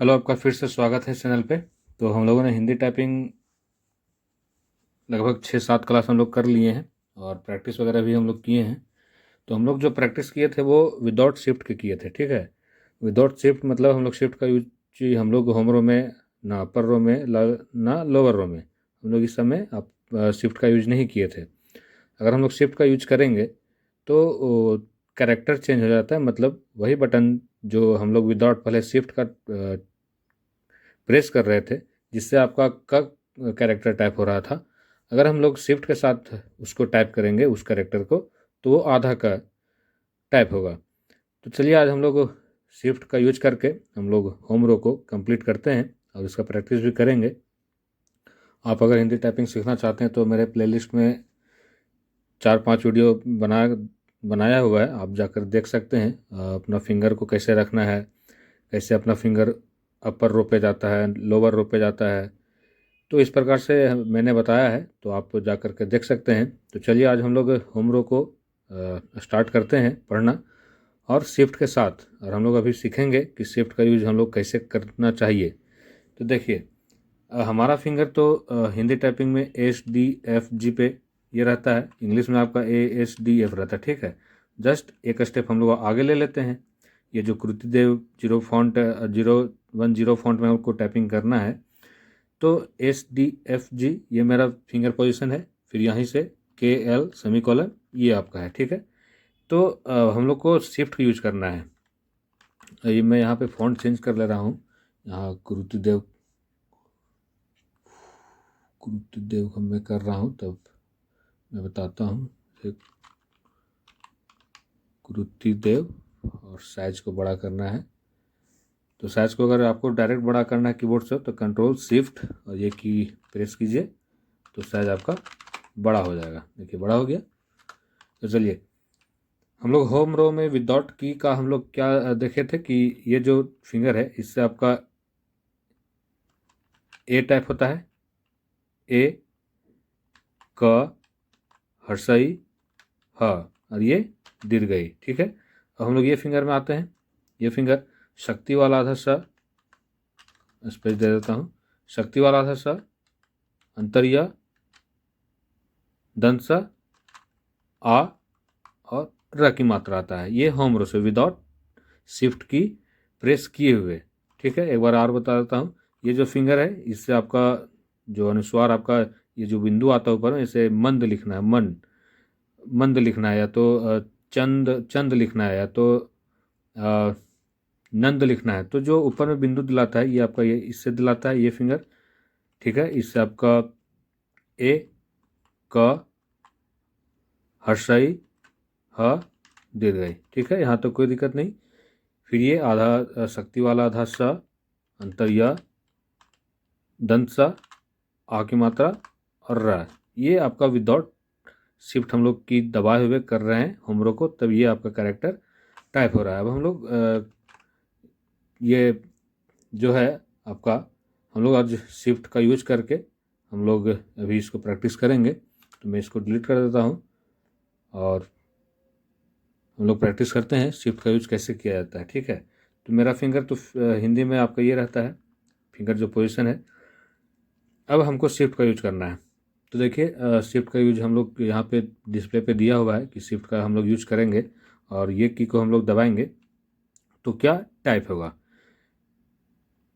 Hello, आपका फिर से स्वागत है इस चैनल पे। तो हम लोगों ने हिंदी टाइपिंग लगभग 6-7 क्लास हम लोग कर लिए हैं और प्रैक्टिस वगैरह भी हम लोग किए हैं। तो हम लोग जो प्रैक्टिस किए थे वो विदाउट शिफ्ट के किए थे, ठीक है। विदाउट शिफ्ट मतलब हम लोग शिफ्ट का यूज हम लोग होम रो में ना अपर रो में ना लोअर रो में हम लोग इस समय आप शिफ्ट का यूज नहीं किए थे। अगर हम लोग शिफ्ट का यूज करेंगे तो कैरेक्टर चेंज हो जाता है, मतलब वही बटन जो हम लोग विदाउट पहले शिफ्ट का प्रेस कर रहे थे जिससे आपका का कैरेक्टर टाइप हो रहा था, अगर हम लोग शिफ्ट के साथ उसको टाइप करेंगे उस कैरेक्टर को तो वो आधा का टाइप होगा। तो चलिए आज हम लोग शिफ्ट का यूज करके हम लोग होम रो को कंप्लीट करते हैं और इसका प्रैक्टिस भी करेंगे। आप अगर हिंदी टाइपिंग सीखना चाहते हैं तो मेरे प्लेलिस्ट में 4-5 वीडियो बनाया हुआ है, आप जाकर देख सकते हैं। अपना फिंगर को कैसे रखना है, कैसे अपना फिंगर अपर रो पे जाता है, लोअर रो पे जाता है, तो इस प्रकार से मैंने बताया है, तो आप जा कर के देख सकते हैं। तो चलिए आज हम लोग होम रो को स्टार्ट करते हैं पढ़ना और शिफ्ट के साथ, और हम लोग अभी सीखेंगे कि शिफ्ट का यूज हम लोग कैसे करना चाहिए। तो देखिए हमारा फिंगर तो हिंदी टाइपिंग में HDFG पे ये रहता है, इंग्लिश में आपका ASDF रहता है, ठीक है। जस्ट एक स्टेप हम लोग आगे ले लेते हैं। ये जो कृतिदेव 010 फॉन्ट में हमको टाइपिंग करना है, तो HDFG ये मेरा फिंगर पोजीशन है, फिर यहीं से KL सेमीकोलन ये आपका है, ठीक है। तो हम लोग को शिफ्ट यूज करना है। ये मैं यहाँ पे फॉन्ट चेंज कर ले रहा हूँ, यहाँ कृतिदेव का मैं कर रहा हूँ, तब मैं बताता हूँ। कृतिदेव और साइज को बड़ा करना है, तो साइज को अगर आपको डायरेक्ट बड़ा करना है कीबोर्ड से तो कंट्रोल शिफ्ट और ये की प्रेस कीजिए तो साइज आपका बड़ा हो जाएगा। देखिए बड़ा हो गया। तो चलिए हम लोग होम रो में विदाउट की का हम लोग क्या देखे थे कि ये जो फिंगर है इससे आपका ए टाइप होता है, ए क हर्षई ह और ये दीर्घई, ठीक है। अब हम लोग ये फिंगर में आते हैं। ये फिंगर शक्ति वाला आधा सा स्पेस दे देता हूँ, शक्ति वाला आधा सा अंतरिया दंत सा आ और र की मात्रा आता है। ये होम रो से विदाउट शिफ्ट की प्रेस किए हुए, ठीक है। एक बार और बता देता हूँ। ये जो फिंगर है इससे आपका जो अनुस्वार आपका ये जो बिंदु आता है ऊपर में, इसे मंद लिखना है, मंद लिखना है, या तो चंद लिखना है, या तो नंद लिखना है। तो जो ऊपर में बिंदु दिलाता है ये आपका ये इससे दिलाता है ये फिंगर, ठीक है। इससे आपका ए क हर्षई ह दीर्घई, ठीक है। यहाँ तो कोई दिक्कत नहीं। फिर ये आधा शक्ति वाला आधा सा अंतरिया दंत सा आ की मात्रा और र, ये आपका विदाउट शिफ्ट हम लोग की दबाए हुए कर रहे हैं होम रो को, तब ये आपका कैरेक्टर टाइप हो रहा है। अब हम लोग ये जो है आपका, हम लोग आज शिफ्ट का यूज करके हम लोग अभी इसको प्रैक्टिस करेंगे। तो मैं इसको डिलीट कर देता हूँ और हम लोग प्रैक्टिस करते हैं शिफ्ट का यूज कैसे किया जाता है, ठीक है। तो मेरा फिंगर तो हिंदी में आपका ये रहता है, फिंगर जो पोजीशन है। अब हमको शिफ्ट का यूज करना है। तो देखिए शिफ्ट का यूज हम लोग यहाँ पे डिस्प्ले पे दिया हुआ है कि शिफ्ट का हम लोग यूज करेंगे और ये की को हम लोग दबाएंगे तो क्या टाइप होगा।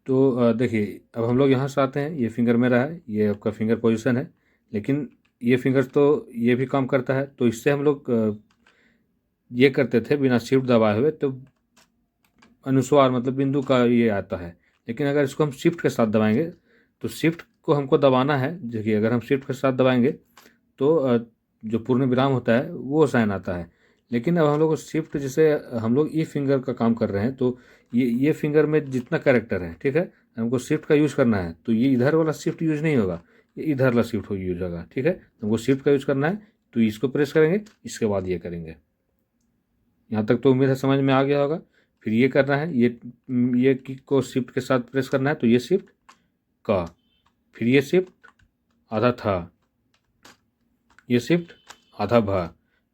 तो देखिए अब हम लोग यहाँ से आते हैं, ये फिंगर मेरा है, ये आपका फिंगर पोजीशन है, लेकिन ये फिंगर तो ये भी काम करता है। तो इससे हम लोग ये करते थे बिना शिफ्ट दबाए हुए, तो अनुस्वार मतलब बिंदु का ये आता है। लेकिन अगर इसको हम शिफ्ट के साथ दबाएंगे तो शिफ्ट को हमको दबाना है। देखिए अगर हम शिफ्ट के साथ दबाएंगे तो जो पूर्ण विराम होता है वो साइन आता है। लेकिन अब हम लोग शिफ्ट, जैसे हम लोग ई फिंगर का काम कर रहे हैं, तो ये फिंगर में जितना कैरेक्टर है, ठीक है, हमको शिफ्ट का यूज करना है, तो ये इधर वाला शिफ्ट यूज नहीं होगा, ये इधर वाला शिफ्ट हो यूज होगा, ठीक है। हमको शिफ्ट का यूज करना है तो इसको प्रेस करेंगे, इसके बाद ये करेंगे। यहाँ तक तो उम्मीद है समझ में आ गया होगा। फिर ये करना है, ये की को शिफ्ट के साथ प्रेस करना है, तो ये शिफ्ट का, फिर ये शिफ्ट आधा था, ये शिफ्ट आधा भा।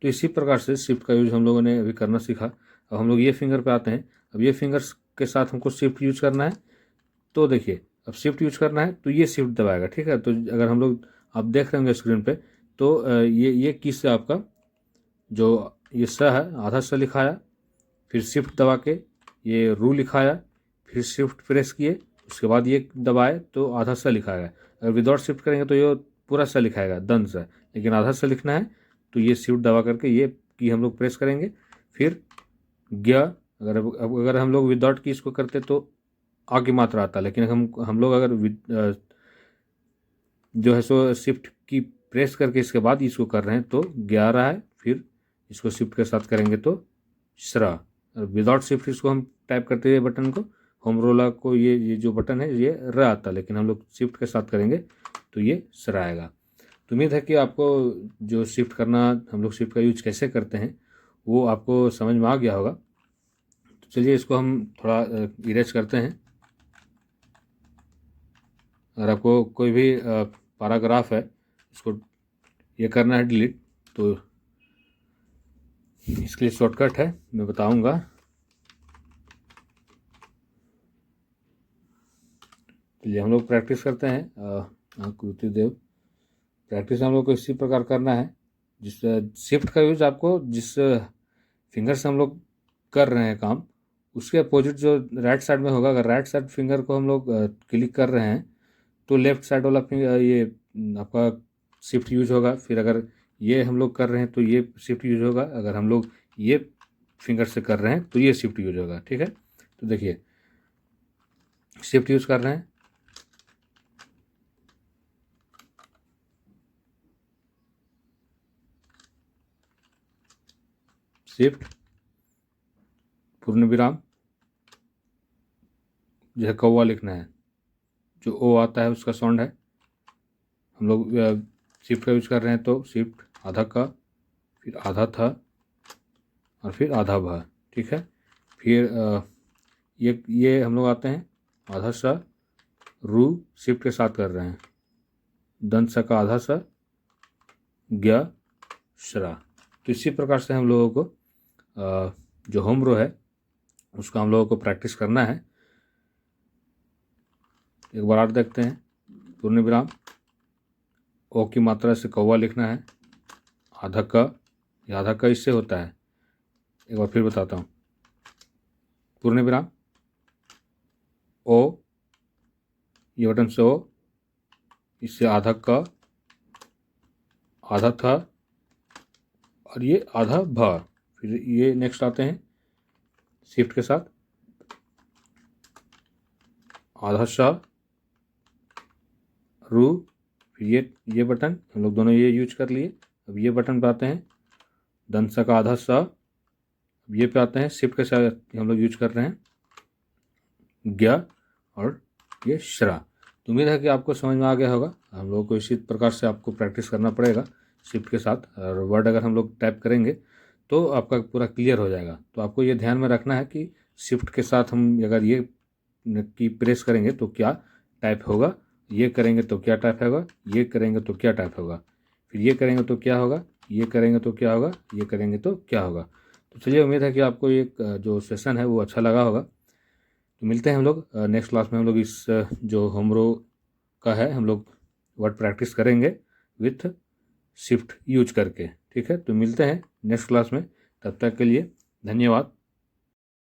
तो इसी प्रकार से शिफ्ट का यूज हम लोगों ने अभी करना सीखा। अब हम लोग ये फिंगर पे आते हैं। अब ये फिंगर्स के साथ हमको शिफ्ट यूज करना है, तो देखिए अब शिफ्ट यूज करना है तो ये शिफ्ट दबाएगा, ठीक है। तो अगर हम लोग आप देख रहे होंगे स्क्रीन पे, तो ये की से आपका जो ये स है आधा स लिखाया, फिर शिफ्ट दबा के ये रू लिखाया, फिर शिफ्ट प्रेस किए, उसके बाद ये दबाए तो आधा स लिखाएगा। अगर विदाउट शिफ्ट करेंगे तो ये पूरा स लिखाएगा, दन स, लेकिन आधा स लिखना है तो ये शिफ्ट दबा करके ये की हम लोग प्रेस करेंगे, फिर ग। अगर हम लोग विदाउट की इसको करते तो आ की मात्रा आता, लेकिन हम लोग अगर जो है सो शिफ्ट की प्रेस करके इसके बाद इसको कर रहे हैं तो 11 है, फिर इसको शिफ्ट के साथ करेंगे तो श्रा। विदाउट शिफ्ट इसको हम टाइप करते हैं बटन को, होम रोला को, ये जो बटन है ये र आता, लेकिन हम लोग शिफ्ट के साथ करेंगे तो ये श्रा आएगा। तो उम्मीद है कि आपको जो शिफ्ट करना, हम लोग शिफ्ट का यूज कैसे करते हैं वो आपको समझ में आ गया होगा। तो चलिए इसको हम थोड़ा इरेज करते हैं। अगर आपको कोई भी पैराग्राफ है इसको ये करना है डिलीट, तो इसके लिए शॉर्टकट है, मैं बताऊंगा। चलिए हम लोग प्रैक्टिस करते हैं। कृति देव, प्रैक्टिस हम लोग को इसी प्रकार करना है। जिस शिफ्ट का यूज आपको जिस फिंगर से हम लोग कर रहे हैं काम, उसके अपोजिट जो राइट साइड में होगा, अगर राइट साइड फिंगर को हम लोग क्लिक कर रहे हैं तो लेफ्ट साइड वाला फिंगर ये आपका शिफ्ट यूज होगा। फिर अगर ये हम लोग कर रहे हैं तो ये शिफ्ट यूज होगा, अगर हम लोग ये फिंगर से कर रहे हैं तो ये शिफ्ट यूज होगा, ठीक है। तो देखिए शिफ्ट यूज कर रहे हैं, शिफ्ट पूर्ण विराम, जो है कौवा लिखना है, जो ओ आता है उसका साउंड है। हम लोग शिफ्ट का यूज कर रहे हैं तो शिफ्ट आधा का, फिर आधा था, और फिर आधा भा, ठीक है। फिर ये हम लोग आते हैं आधा सा रू, शिफ्ट के साथ कर रहे हैं, दंत सा का आधा सा, ज्ञ श्रा। तो इसी प्रकार से हम लोगों को जो होम रो है उसका हम लोगों को प्रैक्टिस करना है। एक बार और देखते हैं। पूर्ण विराम, ओ की मात्रा से कौवा लिखना है, आधा का, या आधा का इससे होता है, एक बार फिर बताता हूँ। पूर्ण विराम, ओ, ये बटन से ओ, इससे आधा का, आधा था, और ये आधा भा। फिर ये नेक्स्ट आते हैं शिफ्ट के साथ, आधा सा रू, फिर ये बटन हम लोग दोनों ये यूज कर लिए। अब ये बटन पे आते हैं दंत सा का आधा सा, अब ये पे आते हैं शिफ्ट के साथ हम लोग यूज कर रहे हैं ज्ञ और ये श्रा। तो उम्मीद है कि आपको समझ में आ गया होगा। हम लोग को इसी प्रकार से आपको प्रैक्टिस करना पड़ेगा शिफ्ट के साथ, और वर्ड अगर हम लोग टाइप करेंगे तो आपका पूरा क्लियर हो जाएगा। तो आपको ये ध्यान में रखना है कि शिफ्ट के साथ हम अगर ये की प्रेस करेंगे तो क्या टाइप होगा, ये करेंगे तो क्या टाइप होगा, ये करेंगे तो क्या टाइप होगा, फिर ये करेंगे तो क्या होगा, ये करेंगे तो क्या होगा, ये करेंगे तो क्या होगा। तो चलिए उम्मीद है कि आपको ये जो सेशन है वो अच्छा लगा होगा। तो मिलते हैं हम लोग नेक्स्ट क्लास में। हम लोग इस जो होम रो का है हम लोग वर्ड प्रैक्टिस करेंगे विथ शिफ्ट यूज करके, ठीक है। तो मिलते हैं नेक्स्ट क्लास में, तब तक के लिए धन्यवाद।